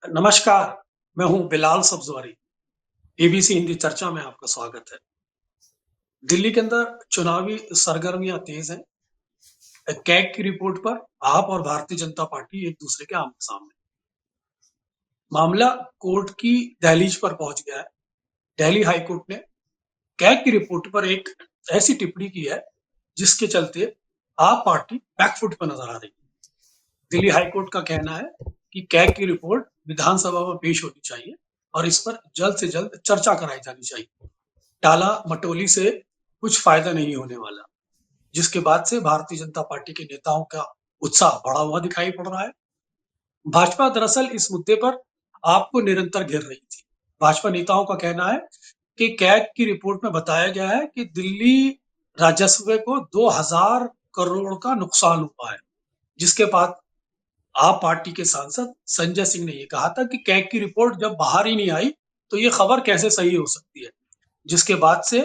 नमस्कार, मैं हूँ बिलाल सब्ज़वारी। एबीसी हिंदी चर्चा में आपका स्वागत है। दिल्ली के अंदर चुनावी सरगर्मियाँ तेज़ हैं। कैग की रिपोर्ट पर आप और भारतीय जनता पार्टी एक दूसरे के आमने-सामने। मामला कोर्ट की दहलीज पर पहुंच गया है। दिल्ली हाई कोर्ट ने कैग की रिपोर्ट पर एक ऐसी टिप्पणी की है, जिसके चलते आप पार्टी बैकफुट पर नजर आ रही है। दिल्ली हाई कोर्ट का कहना है कि कैग की रिपोर्ट विधानसभा में पेश होनी चाहिए और इस पर जल्द से जल्द चर्चा कराई जानी चाहिए। टाला मटोली से कुछ फायदा नहीं होने वाला, जिसके बाद से भारतीय जनता पार्टी के नेताओं का उत्साह बढ़ा हुआ दिखाई पड़ रहा है। भाजपा दरअसल इस मुद्दे पर आपको निरंतर घेर रही थी। भाजपा नेताओं का कहना है कि कैग की रिपोर्ट में बताया गया है कि दिल्ली राजस्व को 2000 करोड़ का नुकसान हुआ है, जिसके बाद आप पार्टी के सांसद संजय सिंह ने ये कहा था कि कैग की रिपोर्ट जब बाहर ही नहीं आई, तो ये खबर कैसे सही हो सकती है। जिसके बाद से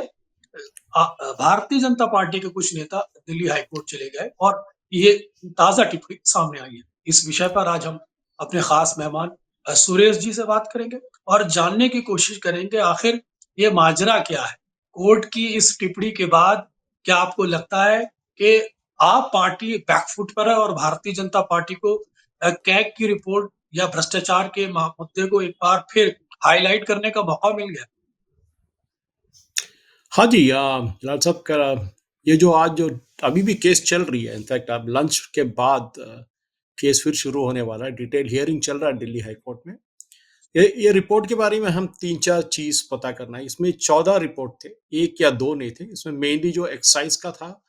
भारतीय जनता पार्टी के कुछ नेता दिल्ली हाईकोर्ट चले गए और ये ताजा टिप्पणी सामने आई है। इस विषय पर आज हम अपने खास मेहमान सुरेश जी से बात करेंगे और जानने की कोशिश करेंगे आखिर ये माजरा क्या है। कोर्ट की इस टिप्पणी के बाद क्या आपको लगता है कि आप पार्टी बैकफुट पर है और भारतीय जनता पार्टी को कैग की रिपोर्ट या भ्रष्टाचार के मुद्दे को एक बार फिर हाईलाइट करने का मौका मिल गया? हाँ जी, लाल साहब का ये जो आज जो अभी भी केस चल रही है, इनफैक्ट अब लंच के बाद केस फिर शुरू होने वाला है। डिटेल हियरिंग चल रहा है दिल्ली हाई कोर्ट में। ये रिपोर्ट के बारे में हम 3-4 चीज पता करना है। इसमें 14 रिपोर्ट थे, एक या दो नहीं थे। इसमें मेनली जो एक्साइज का था,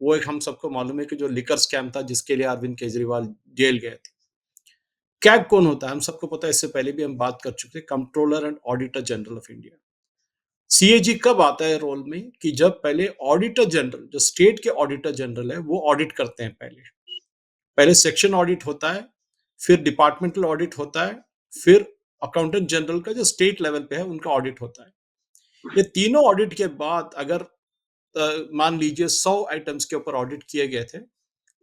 वो एक हम सबको मालूम है कि जो लिकर स्कैम था, जिसके लिए अरविंद केजरीवाल जेल गए थे। कैग कौन होता है, हम सबको पता है, इससे पहले भी हम बात कर चुके थे, controller and auditor general of India. CAG कब आता है रोल में कि जब पहले ऑडिटर जनरल, जो स्टेट के ऑडिटर जनरल है, वो ऑडिट करते हैं। पहले पहले सेक्शन ऑडिट होता है, फिर डिपार्टमेंटल ऑडिट होता है, फिर अकाउंटेंट जनरल का जो स्टेट लेवल पे है उनका ऑडिट होता है। ये तीनों ऑडिट के बाद अगर मान लीजिए 100 आइटम्स के ऊपर ऑडिट किए गए थे,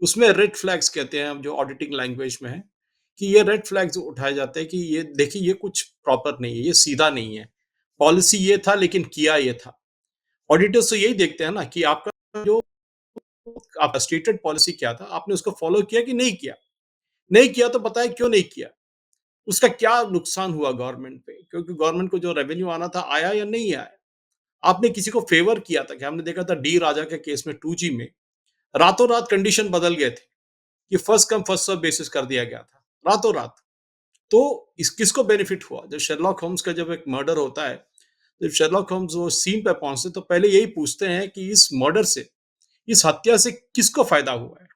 उसमें रेड फ्लैग्स कहते हैं जो ऑडिटिंग लैंग्वेज में है, कि ये रेड फ्लैग्स उठाए जाते हैं कि ये देखिए, ये कुछ प्रॉपर नहीं है, ये सीधा नहीं है, पॉलिसी ये था लेकिन किया ये था। ऑडिटर्स तो यही देखते हैं ना कि आपका जो आपका स्टेटेड पॉलिसी क्या था, आपने उसको फॉलो किया कि नहीं किया। नहीं किया तो बताए क्यों नहीं किया, उसका क्या नुकसान हुआ गवर्नमेंट पे, क्योंकि गवर्नमेंट को जो रेवेन्यू आना था आया या नहीं आया। आपने किसी को फेवर किया था कि हमने देखा था डी राजा के केस में 2G में रातों रात कंडीशन बदल गए थे कि first come first serve basis कर दिया गया था रातों रात। तो इस किसको बेनिफिट हुआ? जब शेरलॉक होम्स का जब एक मर्डर होता है, जब शेरलॉक होम्स वो सीन पे पहुंचते तो पहले यही पूछते हैं कि इस मर्डर से, इस हत्या से किसको फायदा हुआ है।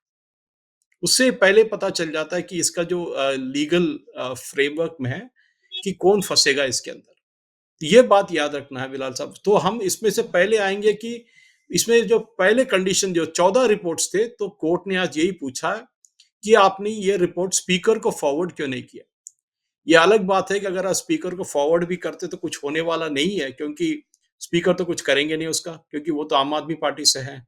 उससे पहले पता चल जाता है कि इसका जो लीगल फ्रेमवर्क में है कि कौन फंसेगा इसके अंदर। तो ये बात याद रखना है बिलाल साहब। तो हम इसमें से पहले आएंगे कि इसमें जो पहले कंडीशन, जो 14 रिपोर्ट्स थे, तो कोर्ट ने आज यही पूछा है कि आपने ये रिपोर्ट स्पीकर को फॉरवर्ड क्यों नहीं किया। ये अलग बात है कि अगर आप स्पीकर को फॉरवर्ड भी करते तो कुछ होने वाला नहीं है, क्योंकि स्पीकर तो कुछ करेंगे नहीं उसका, क्योंकि वो तो आम आदमी पार्टी से है।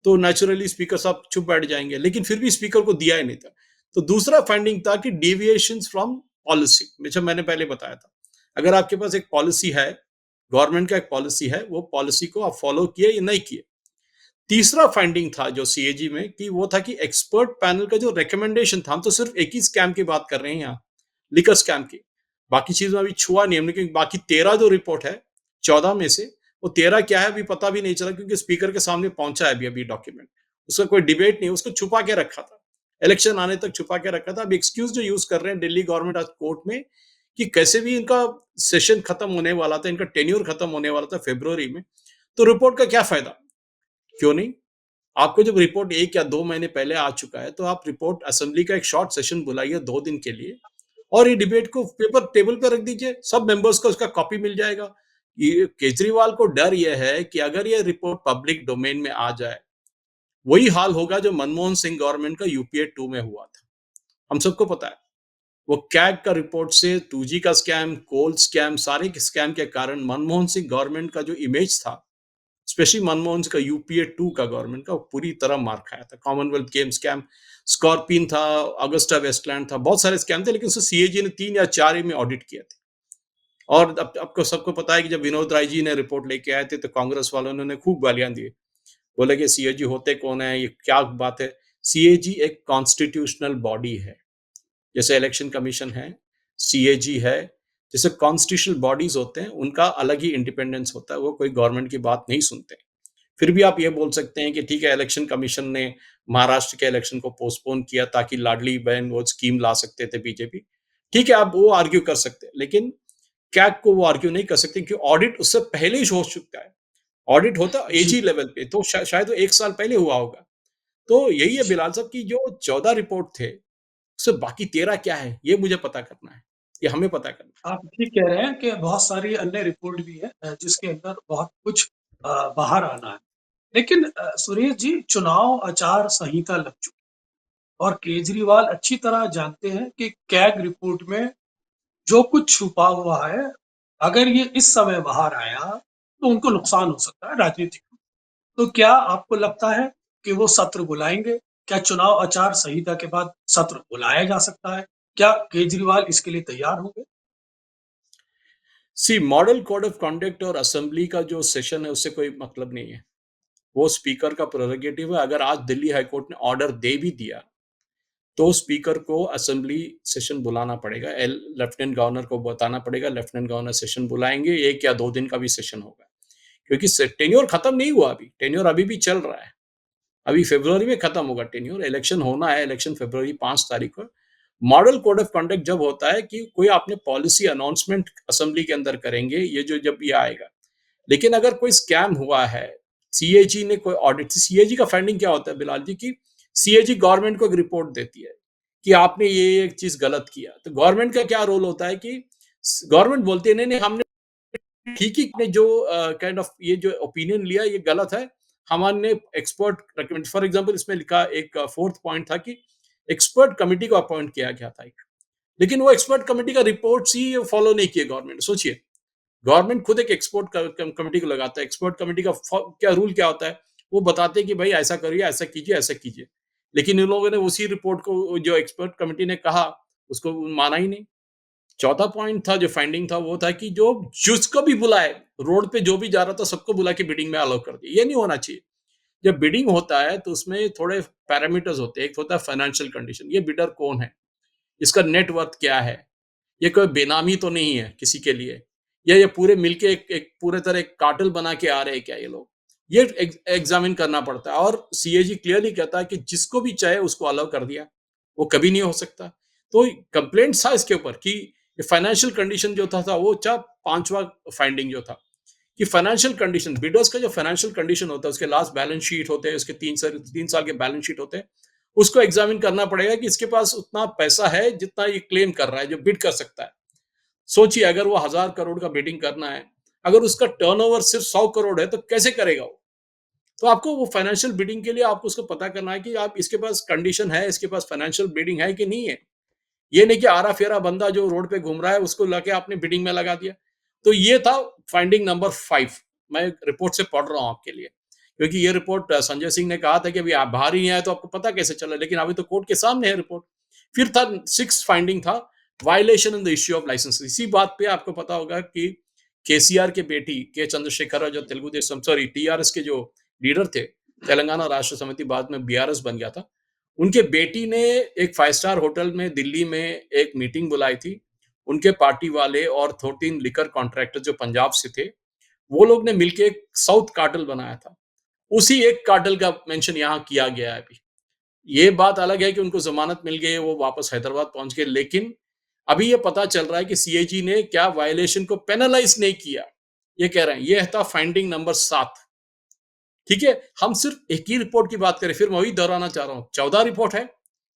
तो नेचुरली स्पीकर साहब चुप बैठ जाएंगे, लेकिन फिर भी स्पीकर को दिया ही नहीं था। तो दूसरा फाइंडिंग था कि डेविएशन फ्रॉम पॉलिसी, जैसे मैंने पहले बताया था, अगर आपके पास एक पॉलिसी है, गवर्नमेंट का एक पॉलिसी है, वो पॉलिसी को आप फॉलो किए या नहीं किए। तीसरा फाइंडिंग था जो सीएजी में, कि वो था कि एक्सपर्ट पैनल का जो रिकमेंडेशन था, हम तो सिर्फ एक ही स्कैम की बात कर रहे हैं यहाँ, लिकर स्कैम की, बाकी चीजों अभी छुआ नहीं हमने, क्योंकि बाकी 13 जो रिपोर्ट है 14 में से, वो 13 क्या है अभी पता भी नहीं चला, क्योंकि स्पीकर के सामने पहुंचा है अभी अभी डॉक्यूमेंट, उसका कोई डिबेट नहीं, उसको छुपा के रखा था, इलेक्शन आने तक छुपा के रखा था। अब एक्सक्यूज जो यूज कर रहे हैं दिल्ली गवर्नमेंट आज कोर्ट में, कि कैसे भी इनका सेशन खत्म होने वाला था, इनका टेन्योर खत्म होने वाला था फरवरी में, तो रिपोर्ट का क्या फायदा, क्यों नहीं। आपको जब रिपोर्ट 1 या 2 महीने पहले आ चुका है, तो आप रिपोर्ट असेंबली का एक शॉर्ट सेशन बुलाइए 2 दिन के लिए, और ये डिबेट को पेपर टेबल पर रख दीजिए, सब मेंबर्स को उसका कॉपी मिल जाएगा। ये केजरीवाल को डर यह है कि अगर ये रिपोर्ट पब्लिक डोमेन में आ जाए, वही हाल होगा जो मनमोहन सिंह गवर्नमेंट का यूपीए 2 में हुआ था। हम सबको पता है, वो कैग का रिपोर्ट से 2G का स्कैम, कोल स्कैम, सारे के स्कैम के कारण मनमोहन सिंह गवर्नमेंट का जो इमेज था, स्पेशली मनमोहन का यूपीए 2 का गवर्नमेंट का, पूरी तरह मार खाया था। कॉमनवेल्थ गेम स्कैम, स्कॉर्पिन था, अगस्टा वेस्टलैंड था, बहुत सारे स्कैम थे, लेकिन उसको सीएजी ने 3 या 4 में ऑडिट किए थे। और अब आपको सबको पता है कि जब विनोद राय जी ने रिपोर्ट लेके आए थे तो कांग्रेस वालों ने खूब गालियां दी, बोले कि सीएजी होते कौन है, ये क्या बात है। सीएजी एक कॉन्स्टिट्यूशनल बॉडी है, जैसे इलेक्शन कमीशन है, सीएजी है, जैसे कॉन्स्टिट्यूशनल बॉडीज होते हैं उनका अलग ही इंडिपेंडेंस होता है, वो कोई गवर्नमेंट की बात नहीं सुनते। फिर भी आप ये बोल सकते हैं कि ठीक है, इलेक्शन कमीशन ने महाराष्ट्र के इलेक्शन को पोस्टपोन किया ताकि लाडली बहन वो स्कीम ला सकते थे बीजेपी, ठीक है, आप वो आर्ग्यू कर सकते हैं, लेकिन कैग को वो आर्ग्यू नहीं कर सकते कि ऑडिट उससे पहले ही हो चुका है। ऑडिट होता जी। एजी लेवल पे तो शायद वो 1 साल पहले हुआ होगा। तो यही है जी। बिलाल साहब की जो 14 रिपोर्ट थे उससे बाकी 13 क्या है ये मुझे पता करना है, ये हमें पता करना है। आप ठीक कह रहे हैं कि बहुत सारी अन्य रिपोर्ट भी है जिसके अंदर बहुत कुछ बाहर आना है। लेकिन सुरेश जी, चुनाव आचार संहिता लग चुकी और केजरीवाल अच्छी तरह जानते हैं कि कैग रिपोर्ट में जो कुछ छुपा हुआ है, अगर ये इस समय बाहर आया तो उनको नुकसान हो सकता है राजनीतिक। तो क्या आपको लगता है कि वो सत्र बुलाएंगे? क्या चुनाव आचार संहिता के बाद सत्र बुलाया जा सकता है? क्या केजरीवाल इसके लिए तैयार होंगे? सी मॉडल कोड ऑफ कंडक्ट और असेंबली का जो सेशन है उससे कोई मतलब नहीं है, वो स्पीकर का प्रेरोगेटिव है। अगर आज दिल्ली हाईकोर्ट ने ऑर्डर दे भी दिया तो स्पीकर को असेंबली सेशन बुलाना पड़ेगा, लेफ्टिनेंट गवर्नर को बताना पड़ेगा, लेफ्टिनेंट गवर्नर सेशन बुलाएंगे, 1 या 2 दिन का भी सेशन होगा, क्योंकि टेन्योर खत्म नहीं हुआ, अभी टेन्योर अभी भी चल रहा है। अभी फरवरी में खत्म होगा टेन्योर, इलेक्शन होना है, इलेक्शन फरवरी 5 तारीख को। मॉडल कोड ऑफ कंडक्ट जब होता है कि कोई आपने पॉलिसी अनाउंसमेंट असेंबली के अंदर करेंगे, ये जो जब ये आएगा, लेकिन अगर कोई स्कैम हुआ है, सीएजी ने कोई ऑडिट, सीएजी का फाइंडिंग क्या होता है बिलाल जी की, सीएजी गवर्नमेंट को एक रिपोर्ट देती है कि आपने ये एक चीज गलत किया, तो गवर्नमेंट का क्या रोल होता है कि गवर्नमेंट बोलती है नहीं नहीं हमने ठीक ही ने जो काइंड ऑफ ये जो ओपिनियन लिया ये गलत है, हमने एक्सपर्ट रिकमेंड, फॉर एग्जांपल इसमें लिखा एक फोर्थ पॉइंट था कि एक्सपर्ट कमिटी को अपॉइंट किया गया था एक, लेकिन वो एक्सपर्ट कमिटी का रिपोर्ट्स ही फॉलो नहीं किए गवर्नमेंट। सोचिए, गवर्नमेंट खुद एक एक्सपर्ट कमिटी को लगाता है, एक्सपर्ट कमिटी का क्या रूल क्या होता है, वो बताते हैं कि भाई ऐसा करिए, ऐसा कीजिए, ऐसा कीजिए, लेकिन इन लोगों ने उसी रिपोर्ट को जो एक्सपर्ट कमिटी ने कहा उसको माना ही नहीं। चौथा पॉइंट था जो फाइंडिंग था वो था कि जो जिसको भी बुलाए, रोड पे जो भी जा रहा था सबको बुला के बिडिंग में अलाउ कर दिया, ये नहीं होना चाहिए। जब बिडिंग होता है तो उसमें थोड़े पैरामीटर्स होते हैं, एक होता है फाइनेंशियल कंडीशन, ये बिडर कौन है, इसका नेटवर्थ क्या है, ये कोई बेनामी तो नहीं है किसी के लिए, या ये पूरे मिलके एक पूरे तरह एक कार्टेल बना के आ रहे हैं क्या ये लोग, ये एग्जामिन करना पड़ता है। और सीएजी क्लियरली कहता है कि जिसको भी चाहे उसको अलाउ कर दिया, वो कभी नहीं हो सकता। तो कंप्लेंट था इसके ऊपर कि फाइनेंशियल कंडीशन जो था वो था, पांचवा फाइंडिंग जो था कि फाइनेंशियल कंडीशन, बिडर्स का जो फाइनेंशियल कंडीशन होता है, उसके लास्ट बैलेंस शीट होते हैं, उसके 3 साल के बैलेंस शीट होते हैं, उसको एग्जामिन करना पड़ेगा कि इसके पास उतना पैसा है जितना ये क्लेम कर रहा है, जो बिड कर सकता है। सोचिए अगर वो 1,000 करोड़ का बिडिंग करना है, अगर उसका टर्नओवर सिर्फ 100 करोड़ है तो कैसे करेगा वो। तो आपको वो फाइनेंशियल बिडिंग के लिए आपको उसको पता करना है कि आप इसके पास कंडीशन है, इसके पास फाइनेंशियल बिडिंग है कि नहीं है। ये नहीं कि आरा फेरा बंदा जो रोड पे घूम रहा है उसको लाके आपने बिडिंग में लगा दिया। तो ये था फाइंडिंग नंबर 5। मैं रिपोर्ट से पढ़ रहा हूं आपके लिए, क्योंकि ये रिपोर्ट संजय सिंह ने कहा था कि अभी आप बाहर ही नहीं आए तो आपको पता कैसे चला, लेकिन अभी तो कोर्ट के सामने है रिपोर्ट। फिर था 6 फाइंडिंग था violation in the issue of licence. इसी बात पे आपको पता होगा कि केसीआर के बेटी के चंद्रशेखर राव जो तेलुगु देशम सॉरी टीआरएस के जो लीडर थे, तेलंगाना राष्ट्र समिति बाद में बीआरएस बन गया था, उनके बेटी ने एक 5 स्टार होटल में दिल्ली में एक मीटिंग बुलाई थी। उनके पार्टी वाले और 13 लिकर कॉन्ट्रैक्टर जो पंजाब से थे, वो लोग ने मिलके एक साउथ कार्टेल बनाया था। उसी एक कार्टेल का मेंशन यहाँ किया गया है अभी। ये बात अलग है कि उनको जमानत मिल गई, वो वापस हैदराबाद पहुंच गए, लेकिन अभी ये पता चल रहा है कि सीएजी ने क्या वायलेशन को पेनलाइज नहीं किया, ये कह रहे हैं। ये था फाइंडिंग नंबर 7। ठीक है, हम सिर्फ एक ही रिपोर्ट की बात करें, फिर मैं वही दोहराना चाह रहा हूं, 14 रिपोर्ट है,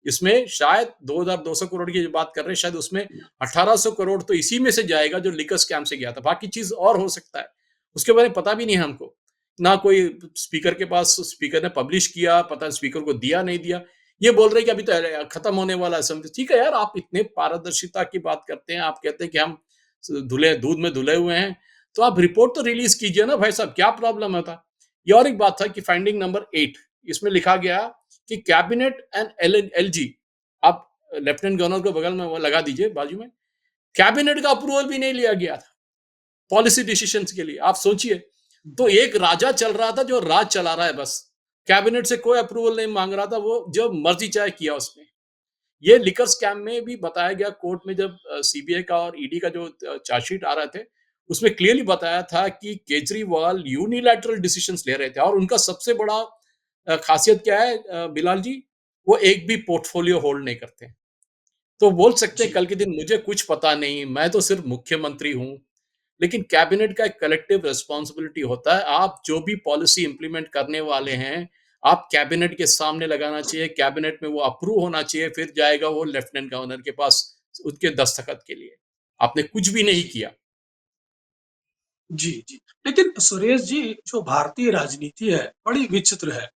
इसमें शायद 2,200 करोड़ की जो बात कर रहे हैं, शायद उसमें 1,800 करोड़ तो इसी में से जाएगा जो लिकर स्कैम से गया था, बाकी चीज और हो सकता है, उसके बारे में पता भी नहीं है हमको। ना कोई स्पीकर के पास, स्पीकर ने पब्लिश किया, पता स्पीकर को दिया नहीं दिया, ये बोल रहे कि अभी तो खत्म होने वाला है समझ। ठीक है यार, आप इतने पारदर्शिता की बात करते हैं, आप कहते हैं कि हम धुले दूध में धुले हुए हैं, तो आप रिपोर्ट तो रिलीज कीजिए ना भाई साहब, क्या प्रॉब्लम है था। ये और एक बात था कि फाइंडिंग नंबर 8, इसमें लिखा गया कि कैबिनेट एंड एलजी, आप लेफ्टिनेंट गवर्नर को बगल में वो लगा दीजिए बाजू में, कैबिनेट का अप्रूवल भी नहीं लिया गया था पॉलिसी डिसीजंस के लिए। आप सोचिए, तो एक राजा चल रहा था जो राज चला रहा है, बस कैबिनेट से कोई अप्रूवल नहीं मांग रहा था, वो जो मर्जी चाहे किया उसमें। ये लिकर स्कैम में भी बताया गया कोर्ट में, जब सीबीआई का और ईडी का जो चार्जशीट आ रहे थे, उसमें क्लियरली बताया था कि केजरीवाल यूनिलैटरल डिसीजंस ले रहे थे, और उनका सबसे बड़ा खासियत क्या है बिलाल जी, वो एक भी पोर्टफोलियो होल्ड नहीं करते। तो बोल सकते हैं जी कल के दिन मुझे कुछ पता नहीं, मैं तो सिर्फ मुख्यमंत्री हूं, लेकिन कैबिनेट का एक कलेक्टिव रिस्पॉन्सिबिलिटी होता है। आप जो भी पॉलिसी इंप्लीमेंट करने वाले हैं, आप कैबिनेट के सामने लगाना चाहिए, कैबिनेट में वो अप्रूव होना चाहिए, फिर जाएगा वो लेफ्टिनेंट गवर्नर के पास उनके दस्तखत के लिए। आपने कुछ भी नहीं जी किया। जी जी। लेकिन सुरेश जी, जो भारतीय राजनीति है बड़ी विचित्र है।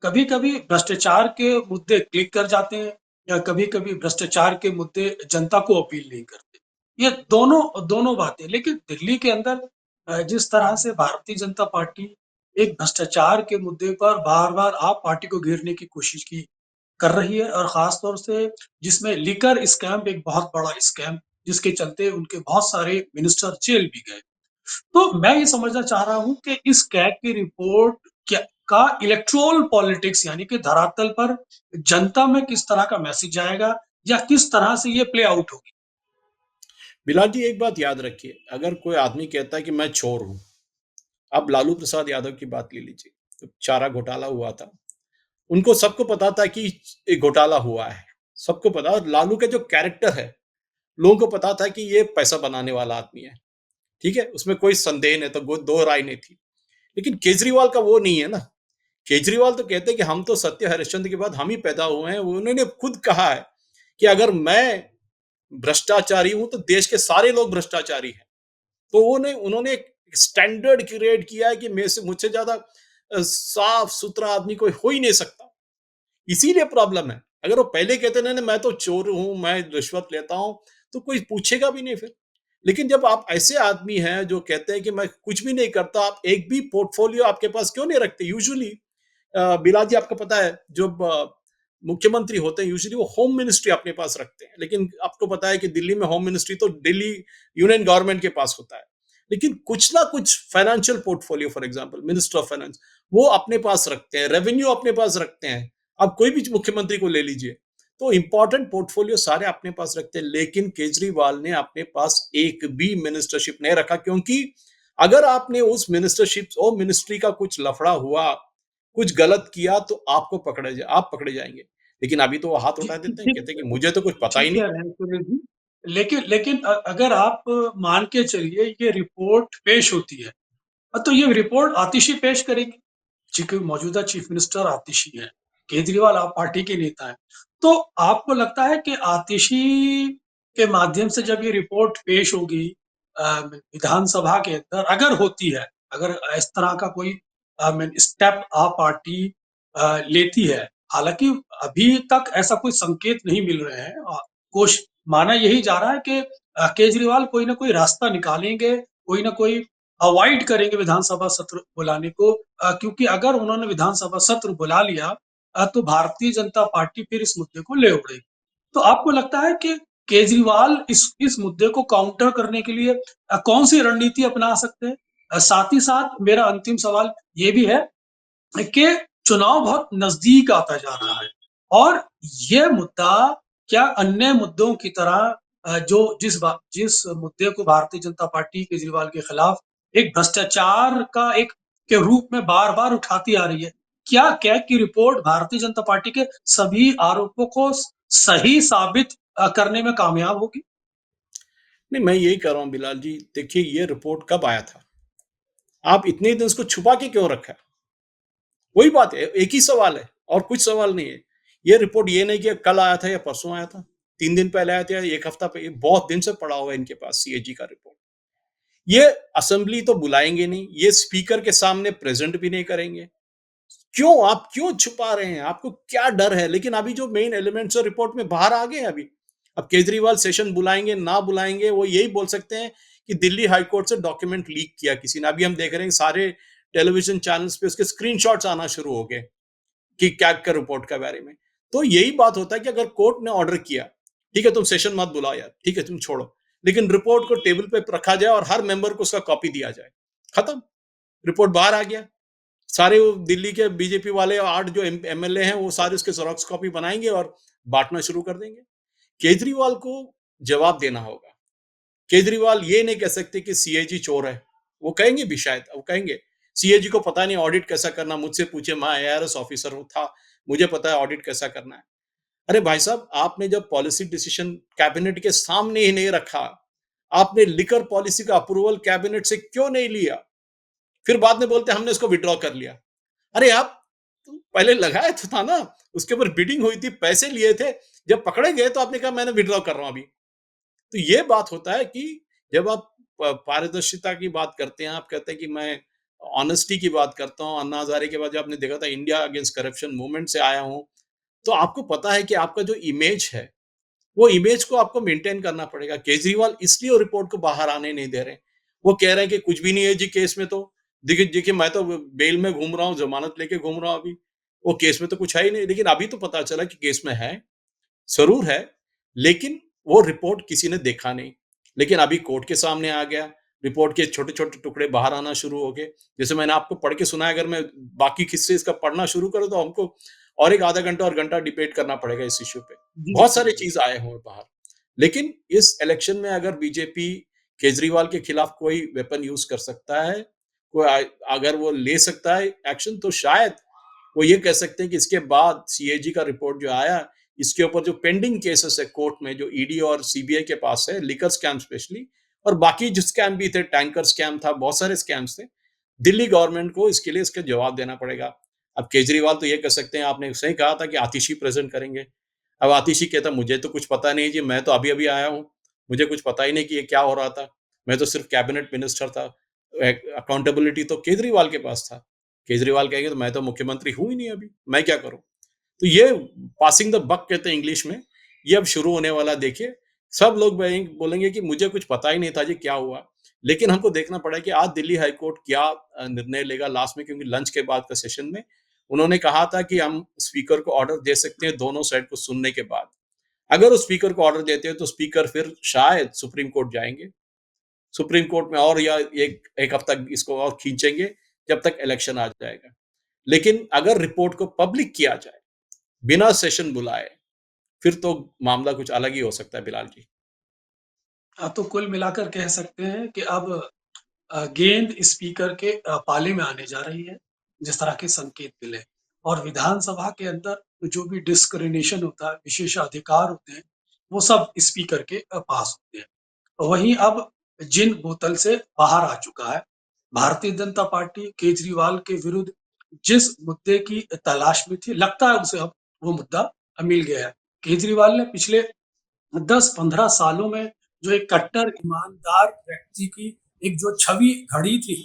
कभी कभी भ्रष्टाचार के मुद्दे क्लिक कर जाते हैं, या कभी कभी भ्रष्टाचार के मुद्दे जनता को अपील नहीं करते। ये दोनों दोनों बातें। लेकिन दिल्ली के अंदर जिस तरह से भारतीय जनता पार्टी एक भ्रष्टाचार के मुद्दे पर बार बार आप पार्टी को घेरने की कोशिश की कर रही है, और खास तौर से जिसमें लिकर स्कैम एक बहुत बड़ा स्कैम, जिसके चलते उनके बहुत सारे मिनिस्टर जेल भी गए। तो मैं ये समझना चाह रहा हूँ कि इस कैग की रिपोर्ट क्या का इलेक्टोरल पॉलिटिक्स, यानी कि धरातल पर जनता में किस तरह का मैसेज जाएगा, या किस तरह से ये प्ले आउट होगी। बिलाल जी, एक बात याद रखिए, अगर कोई आदमी कहता है कि मैं चोर हूं, आप लालू प्रसाद यादव की बात ले लीजिए, तो चारा घोटाला हुआ था, उनको सबको पता था कि एक घोटाला हुआ है, सबको पता। और लालू का जो कैरेक्टर है, लोगों को पता था कि ये पैसा बनाने वाला आदमी है, ठीक है, उसमें कोई संदेह नहीं, तो दो राय नहीं थी। लेकिन केजरीवाल का वो नहीं है ना। केजरीवाल तो कहते हैं कि हम तो सत्य हरिश्चंद्र के बाद हम ही पैदा हुए हैं। उन्होंने खुद कहा है कि अगर मैं भ्रष्टाचारी हूं तो देश के सारे लोग भ्रष्टाचारी हैं। तो उन्होंने एक स्टैंडर्ड क्रिएट किया है कि मेरे से मुझसे ज्यादा साफ सुथरा आदमी कोई हो ही नहीं सकता। इसीलिए प्रॉब्लम है। अगर वो पहले कहते ना मैं तो चोर हूं, मैं रिश्वत लेता हूं, तो कोई पूछेगा भी नहीं फिर। लेकिन जब आप ऐसे आदमी हैं जो कहते हैं कि मैं कुछ भी नहीं करता, आप एक भी पोर्टफोलियो आपके पास क्यों नहीं रखते? यूजुअली बिलाल जी, आपको पता है जो मुख्यमंत्री होते हैं यूजुअली वो होम मिनिस्ट्री अपने पास रखते हैं, लेकिन आपको पता है कि दिल्ली में होम मिनिस्ट्री तो दिल्ली यूनियन गवर्नमेंट के पास होता है। लेकिन कुछ ना कुछ financial portfolio, for example minister of finance, वो अपने पास रखते हैं, रेवेन्यू अपने पास रखते हैं। आप कोई भी मुख्यमंत्री को ले लीजिए, तो इंपॉर्टेंट पोर्टफोलियो सारे अपने पास रखते हैं। लेकिन केजरीवाल ने अपने पास एक भी मिनिस्टरशिप नहीं रखा, क्योंकि अगर आपने उस मिनिस्टरशिप और मिनिस्ट्री का कुछ लफड़ा हुआ, कुछ गलत किया, तो आप पकड़े जाएंगे। लेकिन अभी तो वो हाथ जी, उठा देते हैं, ठीक कहते हैं कि मुझे तो कुछ पता ही ठीक नहीं। कह रहे हैं सुरेश जी। लेकिन लेकिन अगर आप मान के चलिए ये रिपोर्ट पेश होती है, तो ये रिपोर्ट आतिशी पेश करेगी। चूंकि मौजूदा चीफ मिनिस्टर आतिशी है, केजरीवाल आप पार्टी के नेता हैं। तो आपको लगता है कि आतिशी के माध्यम से जब ये रिपोर्ट पेश होगी विधानसभा के अंदर, अगर होती है, अगर इस तरह का कोई स्टेप आप पार्टी लेती है, हालांकि अभी तक ऐसा कोई संकेत नहीं मिल रहे हैं, कोश माना यही जा रहा है कि केजरीवाल कोई ना कोई रास्ता निकालेंगे, कोई ना कोई अवॉइड करेंगे विधानसभा सत्र बुलाने को, क्योंकि अगर उन्होंने विधानसभा सत्र बुला लिया तो भारतीय जनता पार्टी फिर इस मुद्दे को ले उड़ेगी। तो आपको लगता है कि केजरीवाल इस मुद्दे को काउंटर करने के लिए कौन सी रणनीति अपना सकते हैं? साथ ही साथ मेरा अंतिम सवाल ये भी है कि चुनाव बहुत नजदीक आता जा रहा है, और ये मुद्दा क्या अन्य मुद्दों की तरह जो जिस मुद्दे को भारतीय जनता पार्टी केजरीवाल के खिलाफ एक भ्रष्टाचार का एक के रूप में बार बार उठाती आ रही है, क्या कैग की रिपोर्ट भारतीय जनता पार्टी के सभी आरोपों को सही साबित करने में कामयाब होगी? नहीं, मैं यही कर रहा हूँ बिलाल जी। देखिए, ये रिपोर्ट कब आया था? आप इतने दिन उसको छुपा के क्यों रखा? वही बात है, एक ही सवाल है और कुछ सवाल नहीं है। ये रिपोर्ट ये नहीं कि कल आया था या परसों आया था, 3 दिन पहले आया था या एक हफ्ता पहले, बहुत दिन से पड़ा हुआ है इनके पास सीएजी का रिपोर्ट। ये असेंबली तो बुलाएंगे नहीं, ये स्पीकर के सामने प्रेजेंट भी नहीं करेंगे। आप क्यों छुपा रहे हैं? आपको क्या डर है? लेकिन अभी जो मेन एलिमेंट्स है रिपोर्ट में बाहर आ गए हैं अभी। अब केजरीवाल सेशन बुलाएंगे ना बुलाएंगे, वो यही बोल सकते हैं कि दिल्ली हाईकोर्ट से डॉक्यूमेंट लीक किया किसी ने। अभी हम देख रहे हैं सारे टेलीविजन चैनल्स पे उसके स्क्रीनशॉट्स आना शुरू हो गए। कि कैग का रिपोर्ट के बारे में। तो यही बात होता है कि अगर कोर्ट ने ऑर्डर किया, ठीक है तुम सेशन मत बुलाओ यार, ठीक है तुम छोड़ो, लेकिन रिपोर्ट को टेबल पे रखा जाए और हर मेंबर को उसका कॉपी दिया जाए, खत्म, रिपोर्ट बाहर आ गया। सारे वो दिल्ली के बीजेपी वाले 8 जो एमएलए हैं वो सारे उसके जेरॉक्स कॉपी बनाएंगे और बांटना शुरू कर देंगे। केजरीवाल को जवाब देना होगा। केजरीवाल ये नहीं कह सकते कि सीएजी चोर है, वो कहेंगे भी शायद, वो कहेंगे सीएजी को पता नहीं ऑडिट कैसा करना, मुझसे पूछे, मैं आईआरएस ऑफिसर हूं था, मुझे पता है ऑडिट कैसा करना है। अरे भाई साहब, आपने जब पॉलिसी डिसीजन कैबिनेट के सामने ही नहीं रखा, आपने लिकर पॉलिसी का अप्रूवल कैबिनेट से क्यों नहीं लिया, फिर बाद में बोलते हमने इसको विड्रॉ कर लिया। अरे आप पहले लगाया तो था ना, उसके ऊपर बिडिंग हुई थी, पैसे लिए थे, जब पकड़े गए तो आपने कहा मैंने विड्रॉ कर रहा हूं अभी। तो ये बात होता है कि जब आप पारदर्शिता की बात करते हैं, आप कहते हैं कि मैं ऑनेस्टी की बात करता हूँ, अन्ना हजारे के बाद जब आपने देखा था इंडिया अगेंस्ट करप्शन मूवमेंट से आया हूँ, तो आपको पता है कि आपका जो इमेज है, वो इमेज को आपको मेंटेन करना पड़ेगा। केजरीवाल इसलिए रिपोर्ट को बाहर आने नहीं दे रहे, वो कह रहे हैं कि कुछ भी नहीं है जी केस में, तो देखिए देखिए मैं तो बेल में घूम रहा हूँ, जमानत लेके घूम रहा हूँ अभी, वो केस में तो कुछ है ही नहीं। लेकिन अभी तो पता चला कि केस में है, जरूर है, लेकिन वो रिपोर्ट किसी ने देखा नहीं। लेकिन अभी कोर्ट के सामने आ गया, रिपोर्ट के छोटे छोटे टुकड़े बाहर आना शुरू हो गए। जैसे मैंने आपको पढ़ के सुनाया, अगर मैं बाकी किस्से इसका पढ़ना शुरू करूं तो हमको और एक आधा घंटा और घंटा डिबेट करना पड़ेगा इस इश्यू पे। जी, बहुत सारी जी। चीज आए हुए बाहर। लेकिन इस इलेक्शन में अगर बीजेपी केजरीवाल के खिलाफ कोई वेपन यूज कर सकता है, कोई अगर वो ले सकता है एक्शन, तो शायद वो ये कह सकते हैं कि इसके बाद सीएजी का रिपोर्ट जो आया, इसके ऊपर जो पेंडिंग केसेस है कोर्ट में, जो ईडी और सीबीआई के पास है, लिकर स्कैम स्पेशली, और बाकी जो स्कैम भी थे, टैंकर स्कैम था, बहुत सारे स्कैम्स थे, दिल्ली गवर्नमेंट को इसके लिए इसका जवाब देना पड़ेगा। अब केजरीवाल तो ये कह सकते हैं, आपने सही कहा था कि आतिशी प्रेजेंट करेंगे। अब आतिशी कहता मुझे तो कुछ पता नहीं जी, मैं तो अभी अभी आया हूँ, मुझे कुछ पता ही नहीं कि ये क्या हो रहा था, मैं तो सिर्फ कैबिनेट मिनिस्टर था, अकाउंटेबिलिटी तो केजरीवाल के पास था। केजरीवाल कहेंगे तो मैं तो मुख्यमंत्री हूं ही नहीं अभी, मैं क्या करूं। तो ये पासिंग द बक कहते हैं इंग्लिश में, ये अब शुरू होने वाला। देखिए सब लोग बोलेंगे कि मुझे कुछ पता ही नहीं था जी क्या हुआ, लेकिन हमको देखना पड़ा कि आज दिल्ली हाईकोर्ट क्या निर्णय लेगा लास्ट में, क्योंकि लंच के बाद का सेशन में उन्होंने कहा था कि हम स्पीकर को ऑर्डर दे सकते हैं दोनों साइड को सुनने के बाद। अगर वो स्पीकर को ऑर्डर देते हैं तो स्पीकर फिर शायद सुप्रीम कोर्ट जाएंगे, सुप्रीम कोर्ट में और या एक हफ्ता इसको और खींचेंगे जब तक इलेक्शन आ जाएगा। लेकिन अगर रिपोर्ट को पब्लिक किया जाए बिना सेशन बुलाए, फिर तो मामला कुछ अलग ही हो सकता है बिलाल जी। तो कुल मिलाकर कह सकते हैं कि अब गेंद स्पीकर के पाले में आने जा रही है, जिस तरह के संकेत मिले, और विधानसभा के अंदर जो भी डिस्क्रिमिनेशन होता है, विशेषाधिकार होते हैं, वो सब स्पीकर के पास होते हैं। वहीं अब जिन बोतल से बाहर आ चुका है, भारतीय जनता पार्टी केजरीवाल के विरुद्ध जिस मुद्दे की तलाश में थी, लगता है उसे अब वो मुद्दा मिल गया है। केजरीवाल ने पिछले 10-15 सालों में जो एक कट्टर ईमानदार व्यक्ति की एक जो छवि घड़ी थी,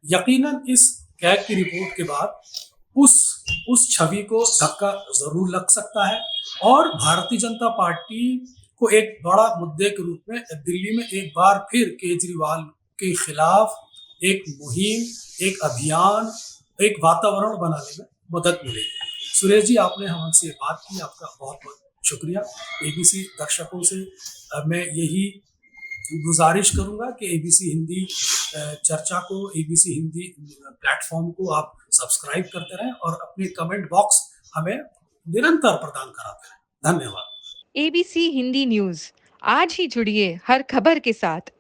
यकीनन इस कैग की रिपोर्ट के बाद उस उस छवि को धक्का जरूर लग सकता है, और भारतीय जनता पार्टी को एक बड़ा मुद्दे के रूप में दिल्ली में एक बार फिर केजरीवाल के खिलाफ एक मुहिम, एक अभियान, एक वातावरण बनाने में मदद मिलेगी। सुरेश जी, आपने हमसे बात की, आपका बहुत बहुत शुक्रिया। एबीसी दर्शकों से मैं यही गुजारिश करूंगा कि एबीसी हिंदी चर्चा को, एबीसी हिंदी प्लेटफॉर्म को आप सब्सक्राइब करते रहें और अपने कमेंट बॉक्स हमें निरंतर प्रदान कराते रहें। धन्यवाद। एबीसी हिंदी न्यूज, आज ही जुड़िए हर खबर के साथ।